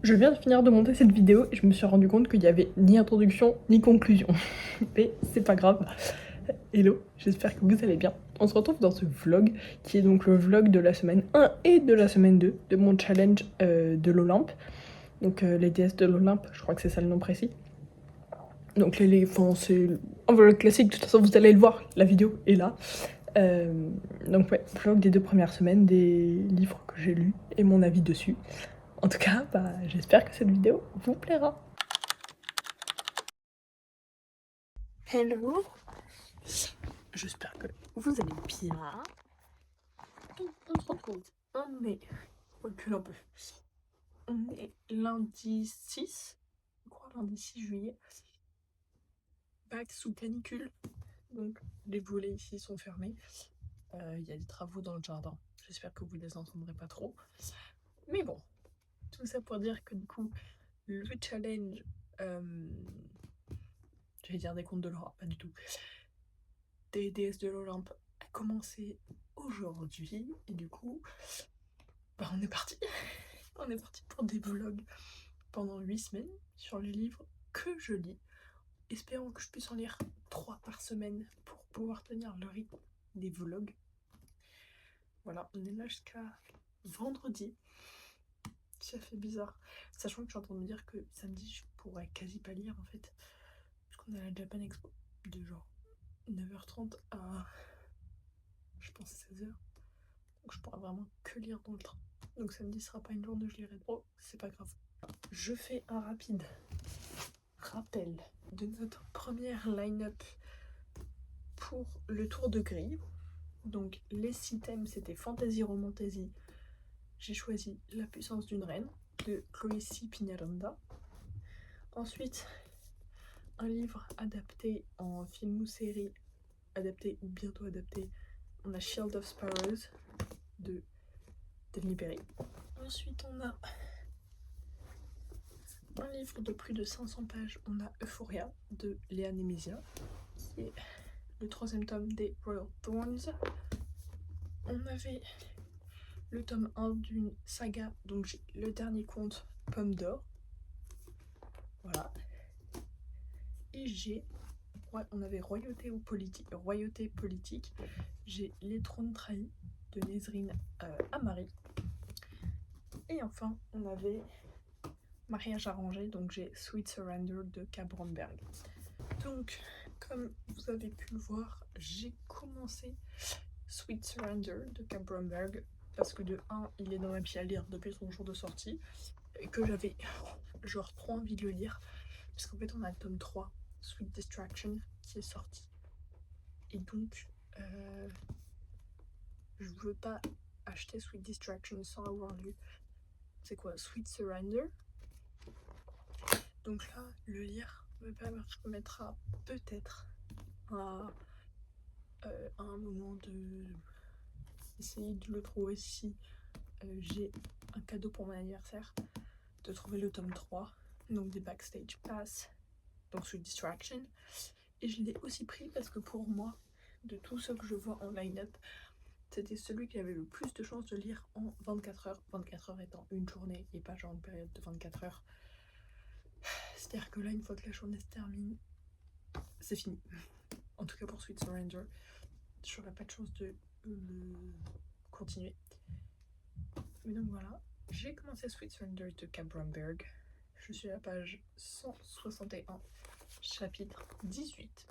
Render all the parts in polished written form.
Je viens de finir de monter cette vidéo et je me suis rendu compte qu'il n'y avait ni introduction ni conclusion. Mais c'est pas grave. Hello, j'espère que vous allez bien. On se retrouve dans ce vlog qui est donc le vlog de la semaine 1 et de la semaine 2 de mon challenge de l'Olympe. Donc les déesses de l'Olympe, je crois que c'est ça le nom précis. Donc enfin, c'est un vlog classique, de toute façon vous allez le voir, la vidéo est là. Euh, donc ouais, vlog des 2 premières semaines, des livres que j'ai lus et mon avis dessus. En tout cas, j'espère que cette vidéo vous plaira. Hello, j'espère que vous allez bien. On se retrouve. On est. Recule un peu. On est lundi 6, je crois, lundi 6 juillet. Bac sous canicule. Donc les volets ici sont fermés. Il y a des travaux dans le jardin. J'espère que vous les entendrez pas trop. Mais bon, tout ça pour dire que du coup, le challenge. J'allais dire des contes de Laura, pas du tout. Des déesses de l'Olympe a commencé aujourd'hui. Et du coup, on est parti. On est parti pour des vlogs pendant 8 semaines sur les livres que je lis. Espérons que je puisse en lire 3 par semaine pour pouvoir tenir le rythme des vlogs. Voilà, on est là jusqu'à vendredi. Ça fait bizarre. Sachant que je suis en train de me dire que samedi, je pourrais quasi pas lire en fait. Parce qu'on a la Japan Expo de genre 9h30 à je pense 16h. Donc je pourrais vraiment que lire dans le train. Donc samedi sera pas une journée où je lirai trop, c'est pas grave. Je fais un rapide rappel de notre première line-up pour le tour de grille. Donc les 6 thèmes c'était Fantasy Romantasy. J'ai choisi La puissance d'une reine de Chloé C. Pignaranda. Ensuite, un livre adapté en film ou série, adapté ou bientôt adapté. On a Shield of Sparrows de Devny Perry. Ensuite, on a un livre de plus de 500 pages. On a Euphoria de Léa Nemezia, qui est le 3e tome des Royal Thorns. On avait le tome 1 d'une saga, donc j'ai le dernier conte, Pomme d'Or. Voilà. Et j'ai, on avait Royauté politique. J'ai Les Trônes Trahis de Nesrine Amari. Et enfin, on avait Mariage arrangé, donc j'ai Sweet Surrender de K. Bromberg. Donc, comme vous avez pu le voir, j'ai commencé Sweet Surrender de K. Bromberg parce que de 1, il est dans ma pile à lire depuis son jour de sortie et que j'avais genre trop envie de le lire parce qu'en fait on a le tome 3, Sweet Distraction, qui est sorti. Et donc, je veux pas acheter Sweet Distraction sans avoir lu c'est quoi Sweet Surrender. Donc là, le lire me permettra peut-être à un moment de essayer de le trouver si j'ai un cadeau pour mon anniversaire, de trouver le tome 3, donc des Backstage Pass, donc Sweet Distraction. Et je l'ai aussi pris parce que pour moi, de tous ceux que je vois en line-up, c'était celui qui avait le plus de chances de lire en 24 heures. 24 heures étant une journée et pas genre une période de 24 heures. C'est-à-dire que là, une fois que la journée se termine, c'est fini. En tout cas pour Sweet Surrender, je n'aurais pas de chance de continuer. Mais donc voilà, j'ai commencé Sweet Surrender de K. Bromberg. Je suis à la page 161, chapitre 18.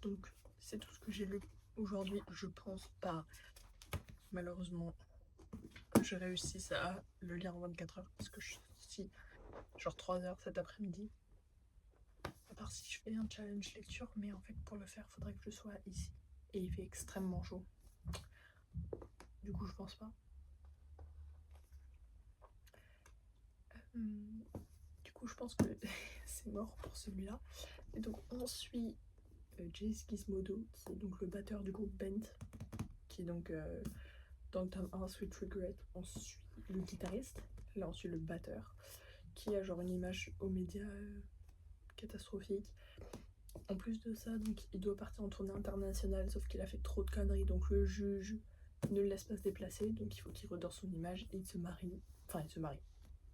Donc c'est tout ce que j'ai lu aujourd'hui. Je pense pas, malheureusement, que je réussisse à le lire en 24 heures parce que je suis ici genre 3 heures cet après-midi. À part si je fais un challenge lecture, mais en fait pour le faire, faudrait que je sois ici. Et il fait extrêmement chaud. Du coup, je pense pas. Du coup, je pense que c'est mort pour celui-là. Et donc, on suit Jace Gizmodo, qui est donc le batteur du groupe Bent, qui est donc dans le tome 1, Sweet Regret. On suit le guitariste, là on suit le batteur, qui a genre une image aux médias catastrophique. En plus de ça, donc, il doit partir en tournée internationale, sauf qu'il a fait trop de conneries, donc le juge ne le laisse pas se déplacer, donc il faut qu'il redore son image et il se marie. Enfin, il se marie.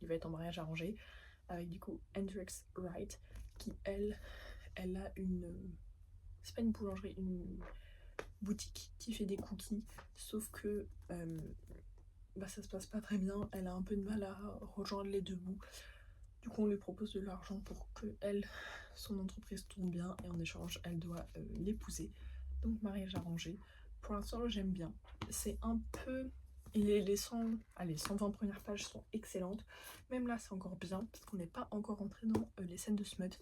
il va être en mariage arrangé avec du coup Hendrix Wright qui elle a une... c'est pas une boulangerie, une boutique qui fait des cookies, sauf que ça se passe pas très bien, elle a un peu de mal à rejoindre les deux bouts. Du coup on lui propose de l'argent pour que elle, son entreprise tourne bien et en échange elle doit l'épouser. Donc mariage arrangé. Pour l'instant j'aime bien. C'est un peu... les 120 premières pages sont excellentes. Même là c'est encore bien parce qu'on n'est pas encore rentré dans les scènes de smut.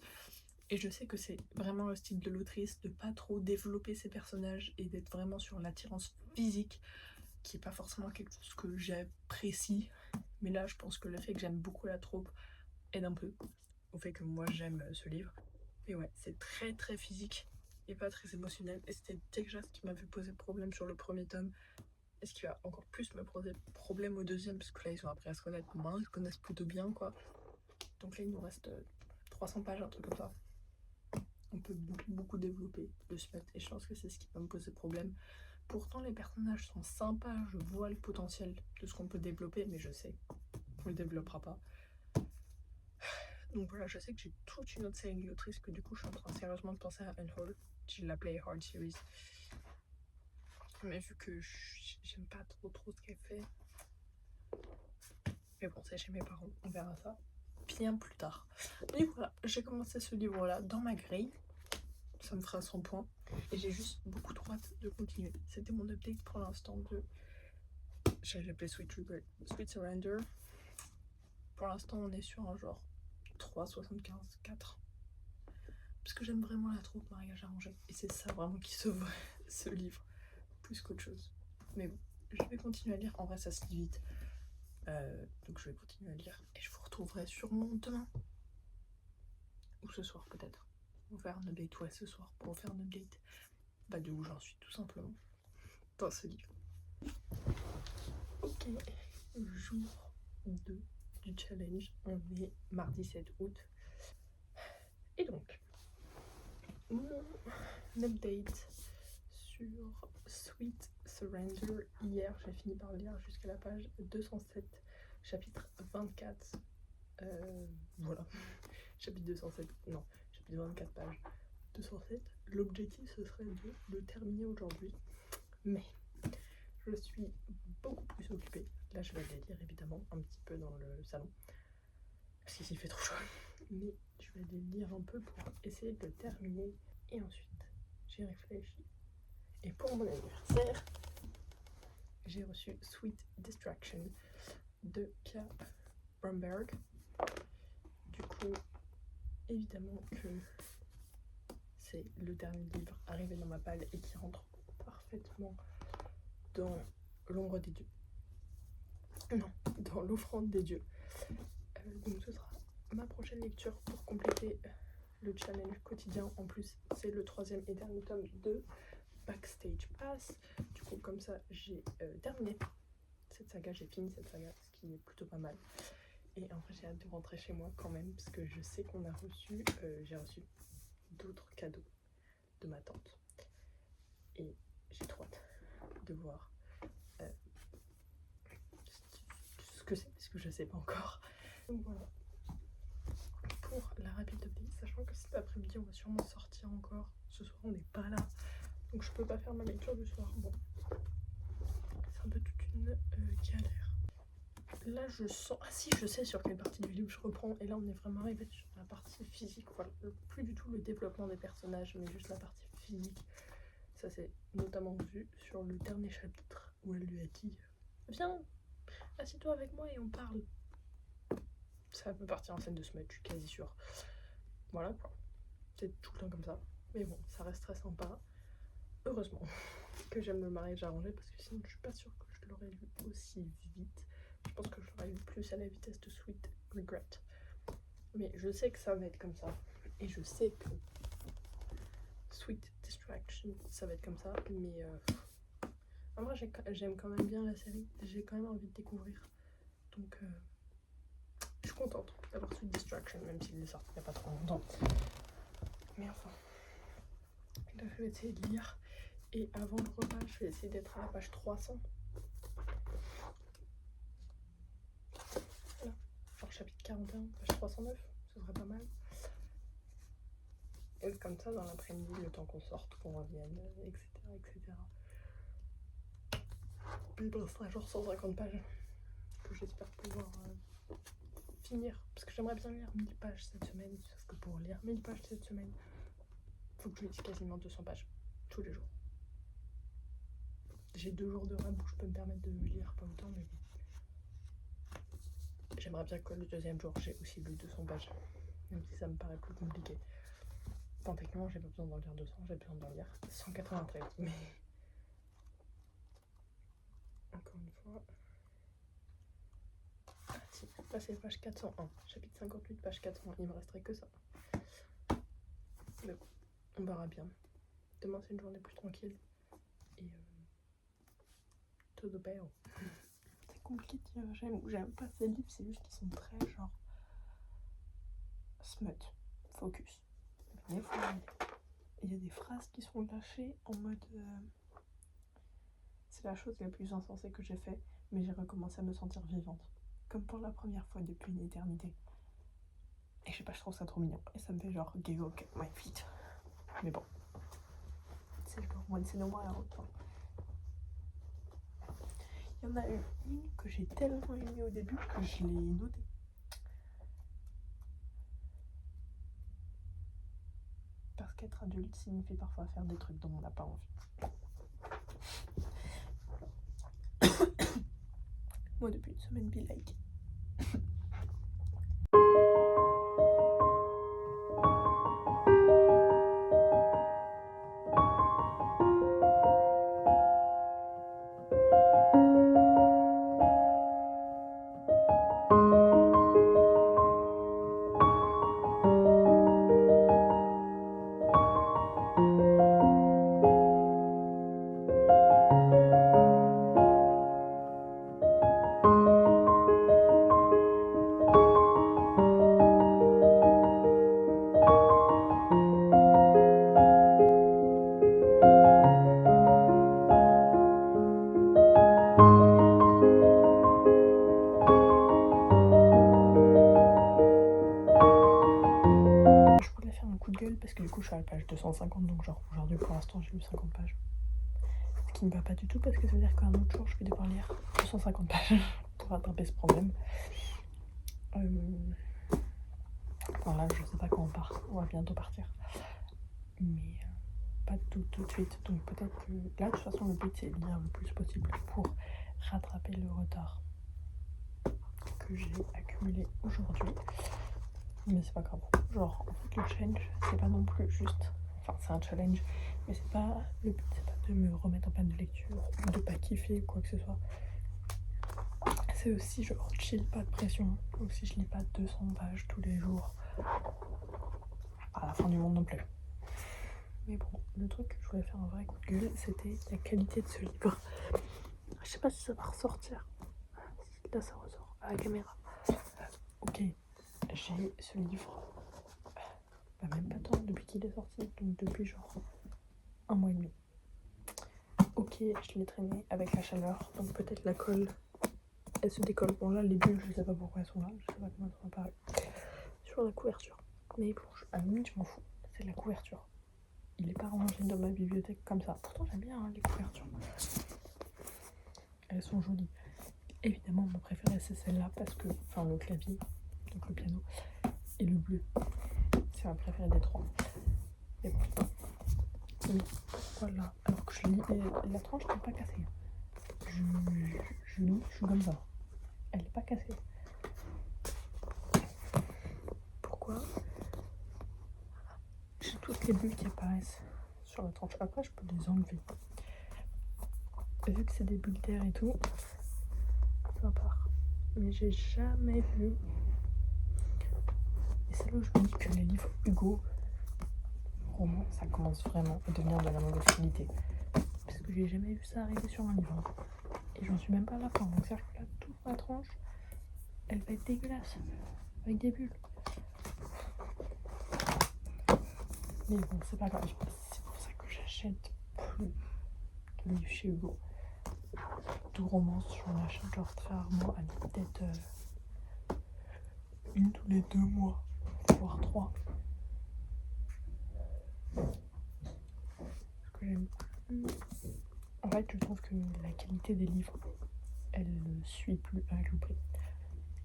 Et je sais que c'est vraiment le style de l'autrice de pas trop développer ses personnages et d'être vraiment sur l'attirance physique, qui est pas forcément quelque chose que j'apprécie. Mais là je pense que le fait que j'aime beaucoup la troupe aide un peu au fait que moi j'aime ce livre. Et ouais, c'est très très physique et pas très émotionnel. Et c'était déjà ce qui m'avait posé problème sur le premier tome. Et ce qui va encore plus me poser problème au deuxième, parce que là ils ont appris à se connaître moins, ils se connaissent plutôt bien quoi. Donc là il nous reste 300 pages, un truc comme ça. On peut beaucoup développer le smut et je pense que c'est ce qui va me poser problème. Pourtant les personnages sont sympas, je vois le potentiel de ce qu'on peut développer, mais je sais qu'on le développera pas. Donc voilà, je sais que j'ai toute une autre série d'autrices que du coup je suis en train sérieusement de penser à Unhold, j'ai la Play Hard Series. Mais vu que j'aime pas trop ce qu'elle fait. Mais bon, c'est chez mes parents, on verra ça bien plus tard. Et voilà, j'ai commencé ce livre là dans ma grille. Ça me fera 100 points. Et j'ai juste beaucoup trop hâte de continuer. C'était mon update pour l'instant de... J'avais appelé Sweet Surrender. Pour l'instant, on est sur un genre 3,75, 4. Parce que j'aime vraiment la troupe mariage arrangé. Et c'est ça vraiment qui sauve ce livre. Plus qu'autre chose. Mais bon, je vais continuer à lire. En vrai, ça se lit vite. Donc je vais continuer à lire. Et je vous retrouverai sûrement demain. Ou ce soir peut-être. On va faire un update, ouais, ce soir. Pour faire un update. De où j'en suis tout simplement. Dans ce livre. Ok. Jour 2 du challenge. On est mardi 7 août. Et donc, mon update sur Sweet Surrender. Hier, j'ai fini par lire jusqu'à la page 207, chapitre 24. Voilà. Chapitre 207, non, chapitre 24 pages. 207. L'objectif, ce serait de le terminer aujourd'hui. Mais je suis beaucoup plus occupée. Là, je vais aller lire évidemment un petit peu dans le salon. Parce qu'ici, il fait trop chaud. Mais je vais aller lire un peu pour essayer de le terminer. Et ensuite, j'ai réfléchi. Et pour mon anniversaire, j'ai reçu Sweet Distraction de K. Bromberg. Du coup, évidemment que c'est le dernier livre arrivé dans ma palle et qui rentre parfaitement dans l'ombre des dieux. Non, dans l'offrande des dieux. Donc ce sera ma prochaine lecture pour compléter le challenge quotidien. En plus, c'est le 3e et dernier tome de Backstage Pass. Du coup, comme ça, j'ai terminé cette saga, j'ai fini cette saga, ce qui est plutôt pas mal. Et en vrai, j'ai hâte de rentrer chez moi quand même, parce que je sais qu'on a reçu, j'ai reçu d'autres cadeaux de ma tante. Et j'ai trop hâte de voir ce que c'est, parce que je sais pas encore. Donc voilà. Pour la rapide update, sachant que cet après-midi, on va sûrement sortir encore. Ce soir, on n'est pas là. Donc je peux pas faire ma lecture du soir. Bon, c'est un peu toute une galère. Là je sens... Ah si, je sais sur quelle partie du livre je reprends. Et là on est vraiment arrivé sur la partie physique. Voilà, plus du tout le développement des personnages, mais juste la partie physique. Ça c'est notamment vu sur le dernier chapitre où elle lui a dit viens, assieds-toi avec moi et on parle. Ça peut partir en scène de smut, je suis quasi sûre. Voilà quoi. C'est tout le temps comme ça. Mais bon, ça reste très sympa. Heureusement que j'aime le mariage arrangé, parce que sinon je suis pas sûre que je l'aurais lu aussi vite. Je pense que je l'aurais lu plus à la vitesse de Sweet Regret. Mais je sais que ça va être comme ça. Et je sais que Sweet Distraction, ça va être comme ça. Mais en vrai, j'aime quand même bien la série. J'ai quand même envie de découvrir. Donc je suis contente d'avoir Sweet Distraction, même s'il est sorti il n'y a pas trop longtemps. Mais enfin, là je vais essayer de lire. Et avant le repas, je vais essayer d'être à la page 300. Voilà. Genre page 309, ce serait pas mal. Et comme ça, dans l'après-midi, le temps qu'on sorte, qu'on revienne, etc. etc. Puis il me restera genre 150 pages que j'espère pouvoir finir. Parce que j'aimerais bien lire 1000 pages cette semaine. Sauf que pour lire 1000 pages cette semaine, faut que je lise quasiment 200 pages tous les jours. J'ai 2 jours de rab où je peux me permettre de lire pas autant, mais j'aimerais bien que le deuxième jour j'ai aussi lu 200 pages, même si ça me paraît plus compliqué. Enfin, techniquement, j'ai pas besoin d'en lire 200, j'ai besoin d'en lire 193, mais encore une fois. Ah si, là c'est page 401, chapitre 58, page 401, il me resterait que ça. Mais bon, on verra bien. Demain c'est une journée plus tranquille. Et tout bien. C'est compliqué de dire j'aime pas ces livres, c'est juste qu'ils sont très genre smut, focus. Des fois, il y a des phrases qui sont lâchées en mode c'est la chose la plus insensée que j'ai fait, mais j'ai recommencé à me sentir vivante. Comme pour la première fois depuis une éternité. Et je sais pas, je trouve ça trop mignon. Et ça me fait genre giggle my feet. Mais bon. C'est genre once in a while. Enfin. Il y en a une que j'ai tellement aimée au début que je l'ai notée. Parce qu'être adulte signifie parfois faire des trucs dont on n'a pas envie. Moi depuis une semaine, be like. Parce que du coup je suis à la page 250, donc genre aujourd'hui pour l'instant j'ai lu 50 pages. Ce qui me va pas du tout parce que ça veut dire qu'un autre jour je vais devoir lire 250 pages pour rattraper ce problème. Enfin là je sais pas quand on part, on va bientôt partir. Mais pas tout de suite, donc peut-être que là de toute façon le but c'est de lire le plus possible pour rattraper le retard que j'ai accumulé aujourd'hui. Mais c'est pas grave, genre en fait le challenge c'est pas non plus juste, enfin c'est un challenge, mais c'est pas, le but c'est pas de me remettre en panne de lecture ou de pas kiffer ou quoi que ce soit. C'est aussi genre chill, pas de pression, donc si je lis pas 200 pages tous les jours, pas la fin du monde non plus. Mais bon, le truc que je voulais faire un vrai coup de gueule, c'était la qualité de ce livre. Je sais pas si ça va ressortir, là ça ressort à la caméra. Ok, j'ai ce livre, bah même pas tant depuis qu'il est sorti, donc depuis genre 1 mois et demi. Ok, je l'ai traîné avec la chaleur, donc peut-être la colle, elle se décolle. Bon là, les bulles, je sais pas pourquoi elles sont là, je sais pas comment elles sont apparues sur la couverture. Mais bon, à la limite, je m'en fous, c'est la couverture. Il est pas rangé dans ma bibliothèque comme ça. Pourtant, j'aime bien hein, les couvertures. Elles sont jolies. Évidemment, mon préféré, c'est celle-là parce que, enfin, le clavier, donc le piano, et le bleu. C'est ma préférée des trois. Mais bon. Mais pourquoi là? Alors que je lis, la tranche n'est pas cassée. Je lis, je suis comme ça. Elle n'est pas cassée. Pourquoi? J'ai toutes les bulles qui apparaissent sur la tranche. Après, je peux les enlever. Vu que c'est des bulles d'air et tout, peu importe. Mais j'ai jamais vu. Et c'est là où je me dis que les livres Hugo, romans, ça commence vraiment à devenir de la mauvaise qualité. Parce que j'ai jamais vu ça arriver sur un livre. Et j'en suis même pas à la fin. Donc c'est-à-dire que là, toute ma tranche, elle va être dégueulasse. Avec des bulles. Mais bon, c'est pas grave. C'est pour ça que j'achète plus de livres chez Hugo. Tout romance, j'en achète genre très rarement. Allez, peut-être une tous les 2 mois, voire 3. Ce que j'aime plus. En fait, je trouve que la qualité des livres, elle ne suit plus avec le prix.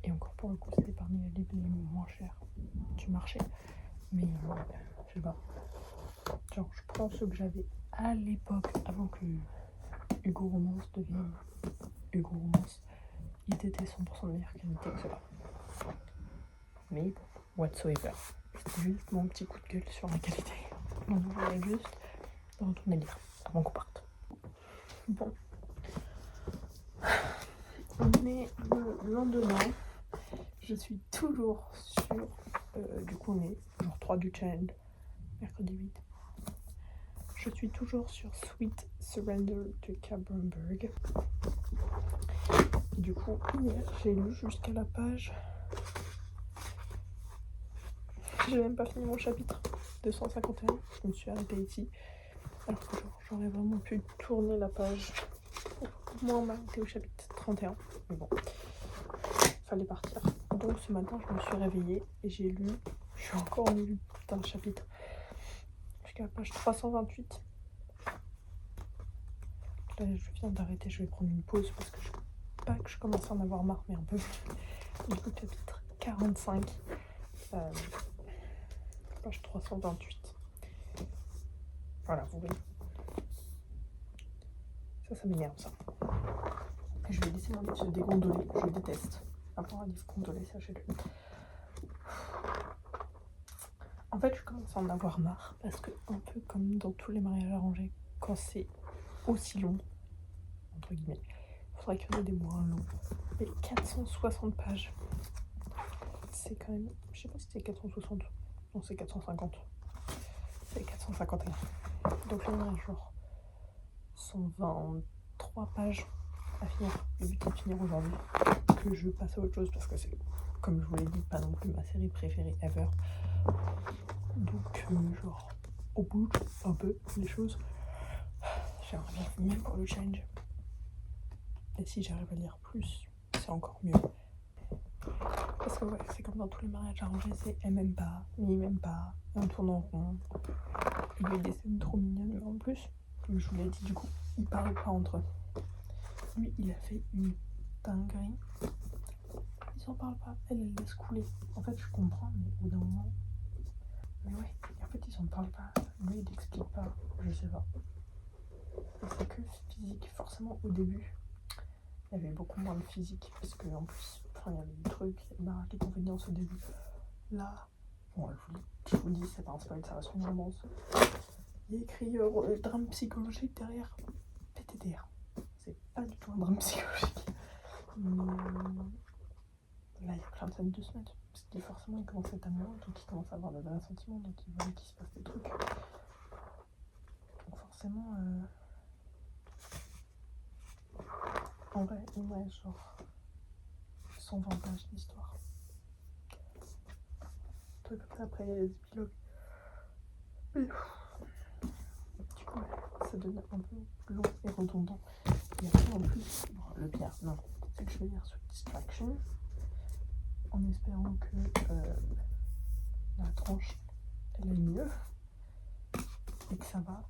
Et encore pour le coup, c'est parmi les livres les moins chers du marché. Mais je sais pas. Genre, je prends ceux que j'avais à l'époque, avant que Hugo Romance devienne Hugo Romance. Ils étaient 100% de meilleure qualité que cela. Mais bon, whatsoever. C'était juste mon petit coup de gueule sur la qualité. Donc je voulais juste retourner lire avant qu'on parte. Bon. On est le lendemain. Je suis toujours sur... du coup, on est jour 3 du challenge. Mercredi 8. Je suis toujours sur Sweet Surrender de K. Bromberg. Et du coup, hier, j'ai lu jusqu'à la page... J'ai même pas fini mon chapitre 251. Je me suis arrêtée ici. Alors que j'aurais vraiment pu tourner la page pour moi m'arrêter au chapitre 31. Mais bon, fallait partir. Donc ce matin, je me suis réveillée et j'ai lu... Je suis encore au milieu d'un chapitre. Jusqu'à la page 328. Là, je viens d'arrêter, je vais prendre une pause parce que pas que je commence à en avoir marre, mais un peu. Du coup, chapitre 45, page 328. Voilà, vous voyez. Ça m'énerve, ça. Et je vais laisser mon livre se dégondoler, je déteste. Avoir un livre gondolé, sachez-le. En fait, je commence à en avoir marre parce que, un peu comme dans tous les mariages arrangés, quand c'est aussi long, entre guillemets, il faudrait qu'il y en ait des moins longs. Mais 460 pages, c'est quand même... Je sais pas si c'est 460. Non, c'est 450. C'est 451. Donc là, il y a genre 123 pages à finir. Le but est de finir aujourd'hui. Que je passe à autre chose parce que c'est, comme je vous l'ai dit, pas non plus ma série préférée ever. Donc, genre, au bout un peu les choses. J'aimerais bien finir pour le challenge. Et si j'arrive à lire plus, c'est encore mieux. Parce que ouais, c'est comme dans tous les mariages arrangés, c'est elle m'aime pas, mais il m'aime pas, et on tourne en rond. Il y a des scènes trop mignonnes, mais en plus, comme je vous l'ai dit, du coup, ils parlent pas entre eux. Lui, il a fait une dinguerie. Ils s'en parlent pas, elle laisse couler. En fait, je comprends, mais au bout d'un moment... Mais ouais, en fait, ils s'en parlent pas. Lui, il explique pas, je sais pas. Et c'est que physique, forcément, au début. Il y avait beaucoup moins de physique, parce que en plus, il y avait des trucs, il y avait des convéniences au début. Là, bon, je vous dis, c'est pas un spoil, ça reste une romance. Il y a écrit drame psychologique derrière PTDR. C'est pas du tout un drame psychologique. Mais là, il y a plein de scènes de se mettre. Parce que forcément, il commence à être amoureux, donc il commence à avoir de vrais sentiments, donc il voit qu'il se passe des trucs. Donc forcément, en vrai, il me reste genre 120 pages d'histoire. Truc comme ça, après il y a les épilogues. Mais du coup, ça devient un peu long et redondant. Et après, en plus, bon, le pire, non, c'est que je vais lire sur Distraction en espérant que la tranche elle est mieux et que ça va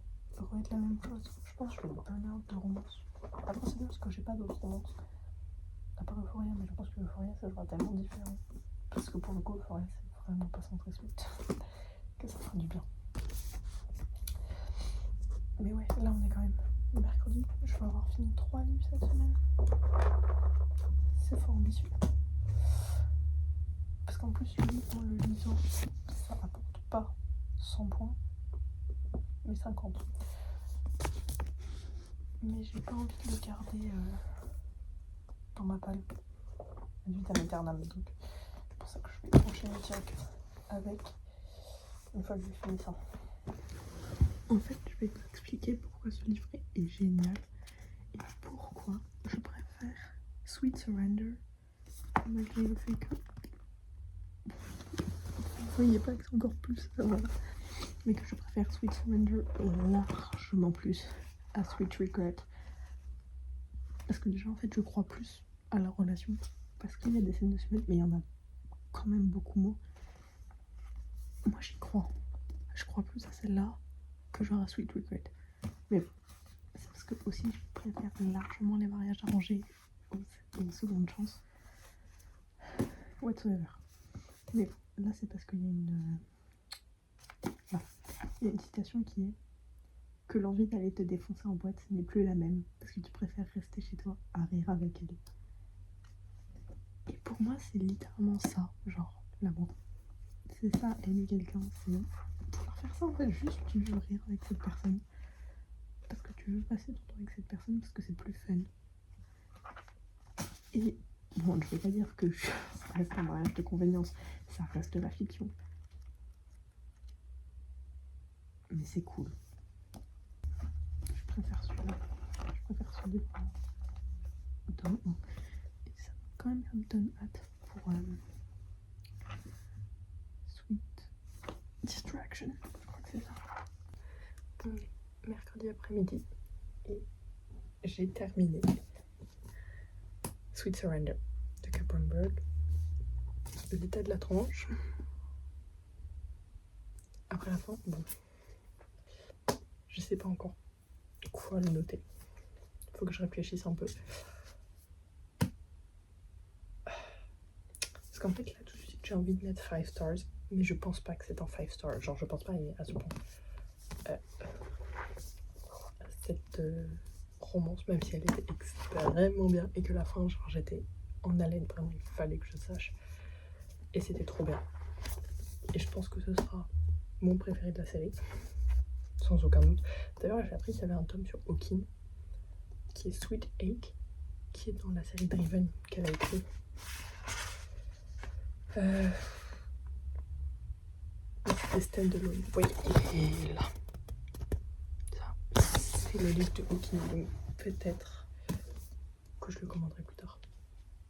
être la même chose. Je pense que je vais burn-out de romance. Après, c'est bien parce que j'ai pas d'autres romances à part Euphoria, mais je pense que Euphoria ça sera tellement différent. Parce que pour le coup, Euphoria c'est vraiment pas centré suite que ça fera du bien. Mais ouais, là on est quand même mercredi. Je vais avoir fini 3 livres cette semaine. C'est fort ambitieux. Parce qu'en plus, lui, en le lisant, ça apporte pas 100 points, mais 50. Mais j'ai pas envie de le garder dans ma palle. Vite à Aeternam, donc c'est pour ça que je vais enchaîner direct avec une fois que j'ai fini ça. En fait, je vais vous expliquer pourquoi ce livret est génial et pourquoi je préfère Sweet Surrender malgré le fait que vous voyez pas que c'est encore plus voilà. Mais que je préfère Sweet Surrender largement plus à Sweet Regret. Parce que déjà en fait je crois plus à la relation parce qu'il y a des scènes de semaine mais il y en a quand même beaucoup moins. Moi j'y crois. Je crois plus à celle-là que genre à Sweet Regret. Mais c'est parce que aussi je préfère largement les mariages arrangés aux secondes chances. Whatsoever. Mais là c'est parce qu'il y a il y a une citation qui est que l'envie d'aller te défoncer en boîte n'est plus la même parce que tu préfères rester chez toi à rire avec elle. Et pour moi c'est littéralement ça, genre l'amour. C'est ça, aimer quelqu'un, c'est pouvoir faire ça en fait, juste tu veux rire avec cette personne. Parce que tu veux passer ton temps avec cette personne parce que c'est plus fun. Et bon, je vais pas dire que ça reste un mariage de convenience, ça reste de la fiction. Mais c'est cool. Je préfère celui-là. Je préfère celui de tome 1. Et ça quand même me donne hâte pour Sweet Distraction. Je crois que c'est ça. Mercredi après-midi. Et j'ai terminé Sweet Surrender de Cameron Bird. L'état de la tranche. Après la fin, bon. Je sais pas encore quoi le noter. Faut que je réfléchisse un peu. Parce qu'en fait, là, tout de suite, j'ai envie de mettre 5 stars. Mais je pense pas que c'est un 5 stars. Genre, je pense pas à ce point. Cette romance, même si elle était extrêmement bien. Et que la fin, genre, j'étais en haleine. Vraiment, il fallait que je sache. Et c'était trop bien. Et je pense que ce sera mon préféré de la série. Sans aucun doute. D'ailleurs, j'ai appris qu'il y avait un tome sur Hawking. Qui est Sweet Ache. Qui est dans la série Driven qu'elle a écrit. C'est stand-alone. Oui, et là. Ça, c'est le livre de Hawking. Donc peut-être que je le commanderai plus tard.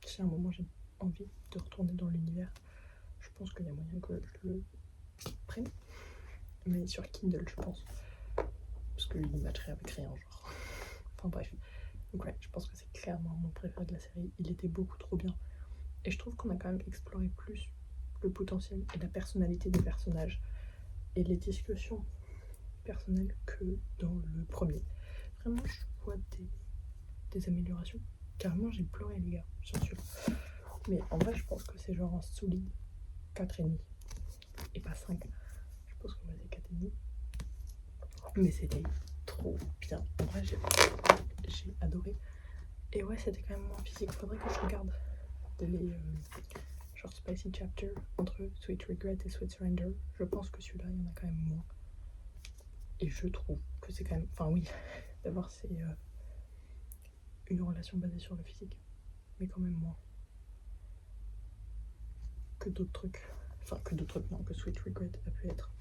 Si à un moment j'ai envie de retourner dans l'univers, je pense qu'il y a moyen que je le prenne. Mais sur Kindle, je pense. Parce qu'il matcherait avec rien, genre. Enfin bref. Donc ouais, je pense que c'est clairement mon préféré de la série. Il était beaucoup trop bien. Et je trouve qu'on a quand même exploré plus le potentiel et la personnalité des personnages et les discussions personnelles que dans le premier. Vraiment, je vois des améliorations. Carrément, j'ai pleuré, les gars, sur celui-là. Mais en vrai, je pense que c'est genre un solide 4,5 et pas 5. Je pense qu'on va dire 4,5. Mais c'était trop bien. En vrai, j'ai adoré. Et ouais, c'était quand même moins physique. Faudrait que je regarde les genre Spicy Chapter entre Sweet Regret et Sweet Surrender. Je pense que celui-là, il y en a quand même moins. Et je trouve que c'est quand même... Enfin oui, d'abord c'est une relation basée sur le physique. Mais quand même moins. Que d'autres trucs. Enfin, que d'autres trucs, non, que Sweet Regret a pu être.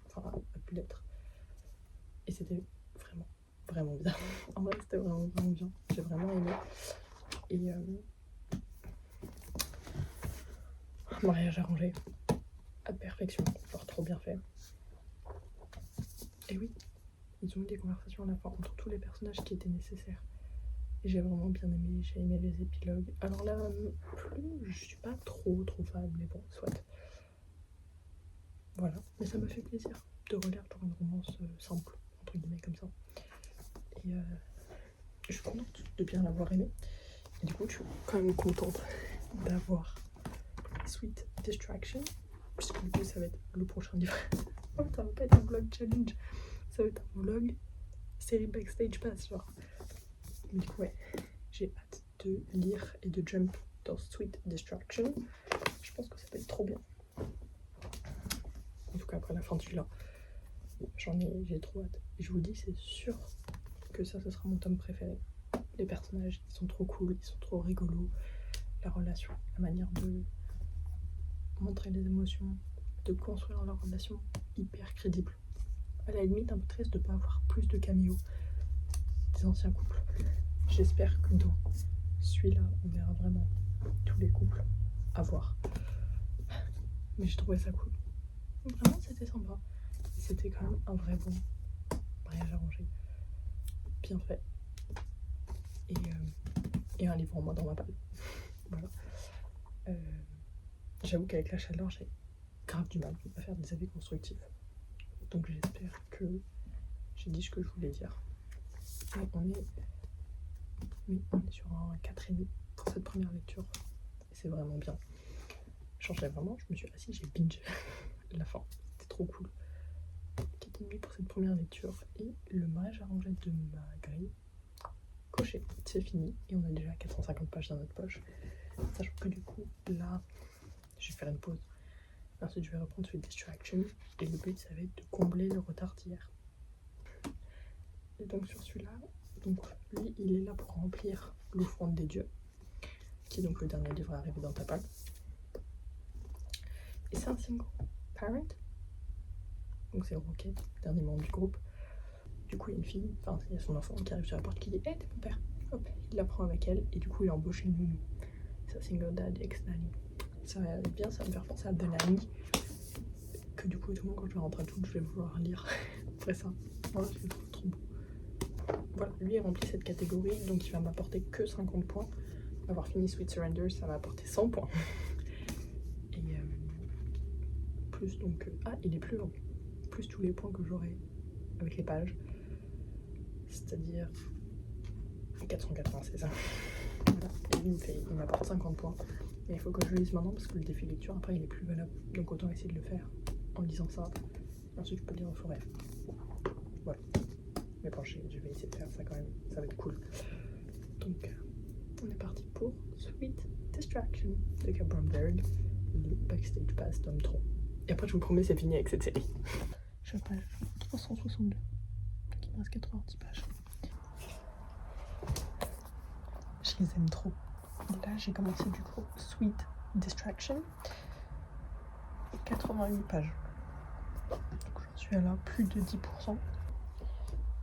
Enfin, a pu l'être. Et c'était vraiment, vraiment bien. En vrai, c'était vraiment, vraiment bien. J'ai vraiment aimé. Et... mariage arrangé. À perfection. Genre trop bien fait. Et oui, ils ont eu des conversations à la fin entre tous les personnages qui étaient nécessaires. Et j'ai vraiment bien aimé, j'ai aimé les épilogues. Alors là, plus, je suis pas trop fan, mais bon, soit. Voilà, mais ça me fait plaisir de relire genre une romance simple, entre guillemets, comme ça. Et je suis contente de bien l'avoir aimé. Et du coup, je suis quand même contente d'avoir Sweet Distraction, puisque du coup, ça va être le prochain livre. Oh, ça va pas être un vlog challenge, ça va être un vlog série Backstage Pass, genre. Mais du coup, ouais, j'ai hâte de lire et de jump dans Sweet Distraction. Je pense que ça peut être trop bien. En tout cas, après la fin de celui-là, j'ai trop hâte. Et je vous dis, c'est sûr que ça, ce sera mon tome préféré. Les personnages, ils sont trop cool, ils sont trop rigolos. La relation, la manière de montrer les émotions, de construire leur relation, hyper crédible. À la limite, un peu triste de ne pas avoir plus de caméos des anciens couples. J'espère que dans celui-là, on verra vraiment tous les couples à voir. Mais j'ai trouvé ça cool. Vraiment, c'était sympa. C'était quand même un vrai bon mariage arrangé. Bien fait. Et un livre en moi dans ma palle. Voilà. J'avoue qu'avec la chaleur, j'ai grave du mal à faire des avis constructifs. Donc j'espère que j'ai dit ce que je voulais dire. Et on est sur un 4,5 pour cette première lecture. Et c'est vraiment bien. Vraiment, je me suis assise, j'ai binge la fin. C'était trop cool. 4,5 pour cette première lecture. Et le mariage arrangé de ma grille, coché, c'est fini. Et on a déjà 450 pages dans notre poche. Sachant que du coup, là, je vais faire une pause. Ensuite, je vais reprendre Sweet Distraction. Et le but, ça va être de combler le retard d'hier. Et donc, sur celui-là, donc, lui, il est là pour remplir l'offrande des dieux, qui est donc le dernier livre arrivé dans ta palle. Et c'est un single parent. Donc, c'est Rocket, dernier membre du groupe. Du coup, il y a une fille, enfin, il y a son enfant qui arrive sur la porte qui dit Hey, t'es mon père. Hop, il la prend avec elle. Et du coup, il embauche une nounou. C'est un single dad, ex-nanny. Ça va être bien, ça va me faire penser à The Nanny. Que du coup, tout le monde, quand je vais rentrer à tout, je vais vouloir lire après ça. Voilà, je le trouve trop beau. Voilà, lui il remplit cette catégorie, donc il va m'apporter que 50 points. Avoir fini Sweet Surrender, ça va apporter 100 points. Et plus donc... ah, il est plus long. Plus tous les points que j'aurai avec les pages. C'est-à-dire 480, c'est ça. Voilà. Et lui, il m'apporte 50 points. Mais il faut que je le lise maintenant parce que le défi lecture, après, il est plus valable. Donc autant essayer de le faire en lisant ça. Ensuite, je peux lire au forêt. Voilà. Mais bon, je vais essayer de faire ça quand même. Ça va être cool. Donc, on est parti pour Sweet Distraction de K. Bromberg, le Backstage Pass tome 3. Et après, je vous promets, c'est fini avec cette série. Je suis à page 362. Donc, il me reste 90 pages. Je les aime trop. Et là, j'ai commencé du coup Sweet Distraction. 88 pages. Donc, j'en suis à là, plus de 10%.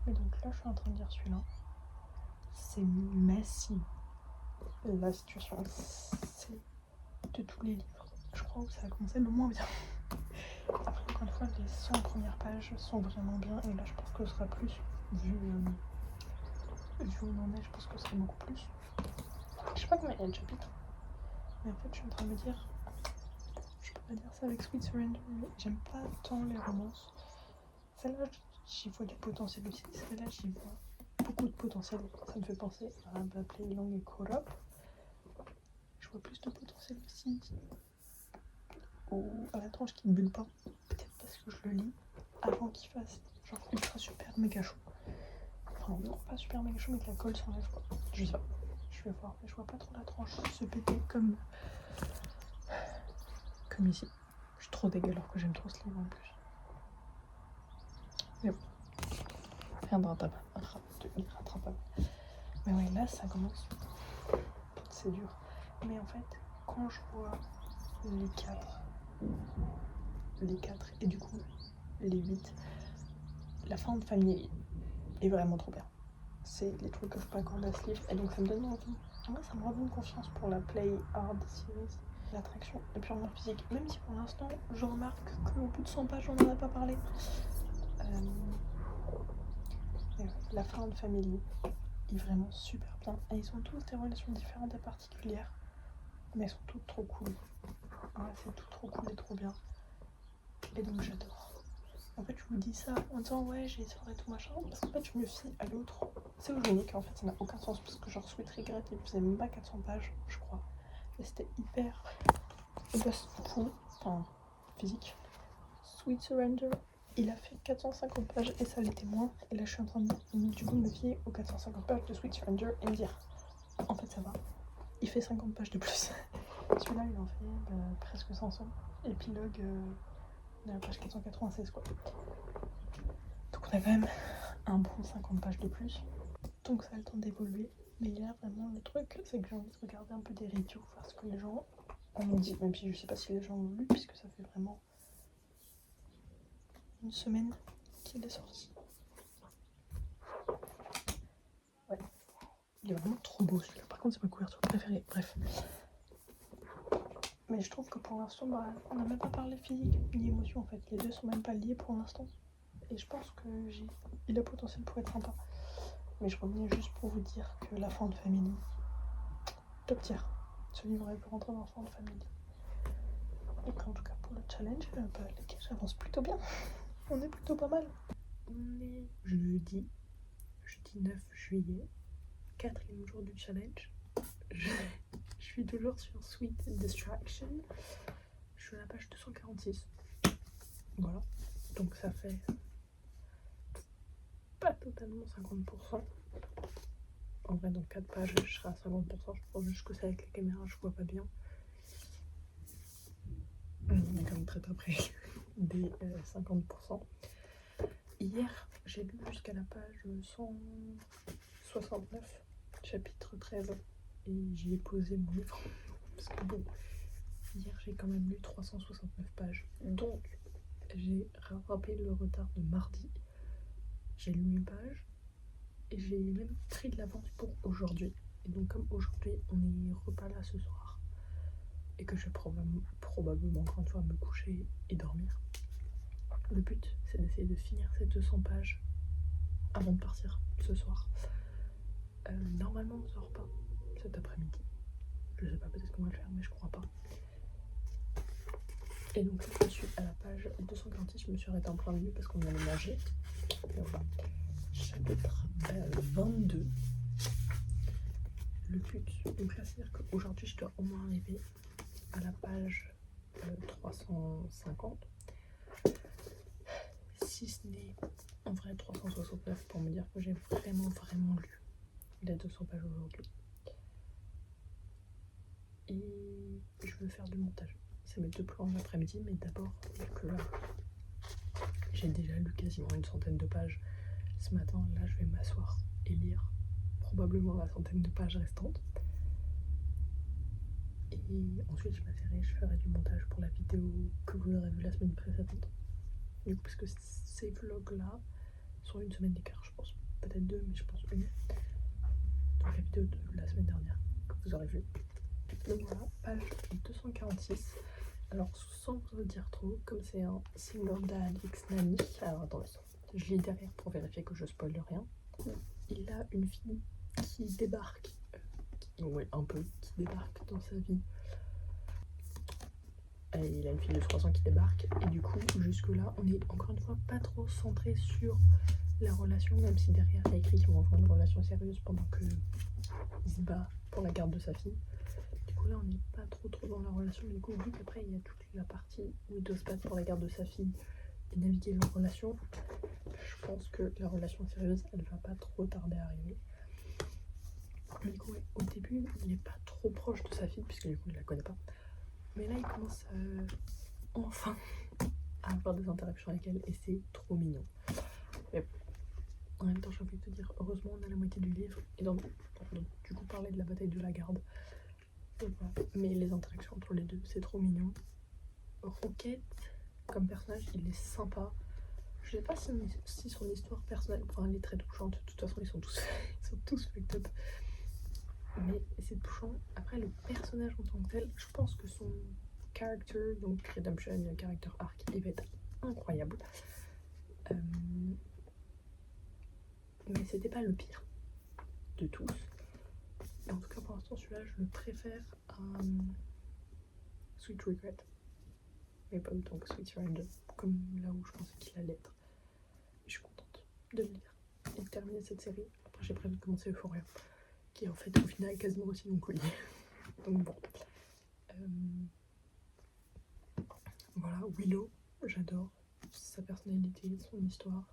Et donc là, je suis en train de lire celui-là. C'est messy. La situation, c'est de tous les livres, je crois, où ça a commencé le moins bien. Après, encore une fois, les 100 premières pages sont vraiment bien. Et là, je pense que ce sera plus, vu où on en est, je pense que ce sera beaucoup plus. Je sais pas combien il y a de chapitres. Mais en fait, je suis en train de me dire, je peux pas dire ça avec Sweet Surrender, mais j'aime pas tant les romances. Celle-là, j'y vois du potentiel aussi. Celle-là, j'y vois beaucoup de potentiel. Ça me fait penser à Play Long et Caught Up. Je vois plus de potentiel aussi à la tranche qui ne bulle pas. Peut-être parce que je le lis avant qu'il fasse genre ultra super méga chaud. Enfin non, pas super méga chaud mais que la colle s'enlève quoi. Je sais pas. Je vais voir. Mais je vois pas trop la tranche se péter comme ici. Je suis trop dégueu alors que j'aime trop ce livre en plus. Mais bon. Rien de rattrapable. Mais ouais, là ça commence. C'est dur. Mais en fait, quand je vois les 4 et du coup les 8, la fin de famille est vraiment trop bien. C'est les trucs que je peux accorder à ce livre et donc ça me donne envie. Moi ça me redonne confiance pour la Play Hard Series. L'attraction est purement physique, même si pour l'instant je remarque qu'au bout de 100 pages on n'en a pas parlé. La fin de famille est vraiment super bien et ils ont tous des relations différentes et particulières, mais elles sont toutes trop cool. Ouais, c'est tout trop cool et trop bien. Et donc j'adore. En fait, je vous dis ça en disant ouais, j'ai essayé et tout machin, parce qu'en fait, je me fie à l'autre. C'est unique, en fait, ça n'a aucun sens, parce que genre Sweet Regret, il faisait même pas 400 pages, je crois. Et c'était hyper fou, enfin, physique. Sweet Surrender, il a fait 450 pages et ça l'était moins. Et là, je suis en train de du coup me fier aux 450 pages de Sweet Surrender et me dire, en fait, ça va. Il fait 50 pages de plus. Celui-là, il en fait presque 500. Épilogue... à la page 496 quoi. Donc on a quand même un bon 50 pages de plus. Donc ça a le temps d'évoluer. Mais il y a vraiment le truc, c'est que j'ai envie de regarder un peu des reviews, voir ce que les gens en ont dit. Même si je sais pas si les gens l'ont lu, puisque ça fait vraiment une semaine qu'il est sorti. Ouais. Il est vraiment trop beau celui-là. Par contre c'est ma couverture préférée. Bref. Mais je trouve que pour l'instant, on n'a même pas parlé physique ni émotion en fait. Les deux sont même pas liés pour l'instant. Et je pense qu'il a potentiel pour être sympa. Mais je revenais juste pour vous dire que la fin de famille, top tier. Ce livre est pour rentrer dans la fin de famille. Donc en tout cas pour le challenge, les caches avancent plutôt bien. On est plutôt pas mal. On est jeudi 9 juillet, 4e jour du challenge. Je suis toujours sur Sweet Distraction. Je suis à la page 246. Voilà. Donc ça fait pas totalement 50%. En vrai, dans 4 pages, je serai à 50%. Je pense juste que c'est avec la caméra, je vois pas bien. On est quand même très près des 50%. Hier, j'ai lu jusqu'à la page 169, chapitre 13, et j'y ai posé mon livre. Parce que bon, hier j'ai quand même lu 369 pages. Donc, j'ai rattrapé le retard de mardi. J'ai lu une page et j'ai même pris de l'avance pour aujourd'hui. Et donc, comme aujourd'hui, on est repas là ce soir et que je vais probablement encore une fois me coucher et dormir, le but c'est d'essayer de finir ces 200 pages avant de partir ce soir. Normalement, on ne sort pas cet après-midi. Je sais pas, peut-être qu'on va le faire, mais je crois pas. Et donc, je suis à la page 246. Je me suis arrêtée en plein milieu parce qu'on allait manger. Et voilà. Chapitre 22. Le but, donc là, c'est-à-dire qu'aujourd'hui, je dois au moins arriver à la page 350. Si ce n'est en vrai 369 pour me dire que j'ai vraiment lu les 200 pages aujourd'hui. Et je veux faire du montage. C'est mes 2 plans l'après-midi, mais d'abord, vu que là, j'ai déjà lu quasiment une centaine de pages ce matin, là je vais m'asseoir et lire probablement la centaine de pages restantes. Et ensuite je m'asserai, je ferai du montage pour la vidéo que vous aurez vue la semaine précédente. Du coup, parce que ces vlogs-là sont une semaine d'écart, je pense. Peut-être 2, mais je pense une. Donc la vidéo de la semaine dernière que vous aurez vue. Donc voilà, page 246. Alors sans vous dire trop, comme c'est un single dad ex nanny, alors attendez, je lis derrière pour vérifier que je spoile rien. Il a une fille qui débarque, qui débarque dans sa vie. Et il a une fille de 3 ans qui débarque, et du coup, jusque là, on est encore une fois pas trop centré sur la relation, même si derrière il y a écrit qu'ils vont avoir une relation sérieuse pendant qu'il se bat pour la garde de sa fille. Du coup là on n'est pas trop dans la relation, mais du coup vu qu'après il y a toute la partie où il doit se battre pour la garde de sa fille et naviguer leur relation, je pense que la relation sérieuse elle va pas trop tarder à arriver. Mais du coup ouais, au début il est pas trop proche de sa fille puisque du coup il la connaît pas, mais là il commence enfin à avoir des interactions avec elle et c'est trop mignon. Mais en même temps j'ai envie de te dire, heureusement on a la moitié du livre et donc du coup parler de la bataille de la garde. Voilà. Mais les interactions entre les deux, c'est trop mignon. Rocket, comme personnage, il est sympa. Je sais pas si son histoire personnelle, enfin elle est très touchante. De toute façon, ils sont tous fucked up. Mais c'est touchant. Après, le personnage en tant que tel, je pense que son character, donc redemption, character arc, il va être incroyable. Mais c'était pas le pire de tous. Et en tout cas, pour l'instant, celui-là, je le préfère à Sweet Regret. Mais pas autant que Sweet Surrender, comme là où je pensais qu'il allait être. Je suis contente de le lire et de terminer cette série. Après, j'ai prévu de commencer Euphoria, qui est en fait au final quasiment aussi long que lui. Donc bon. Voilà, Willow, j'adore sa personnalité, son histoire,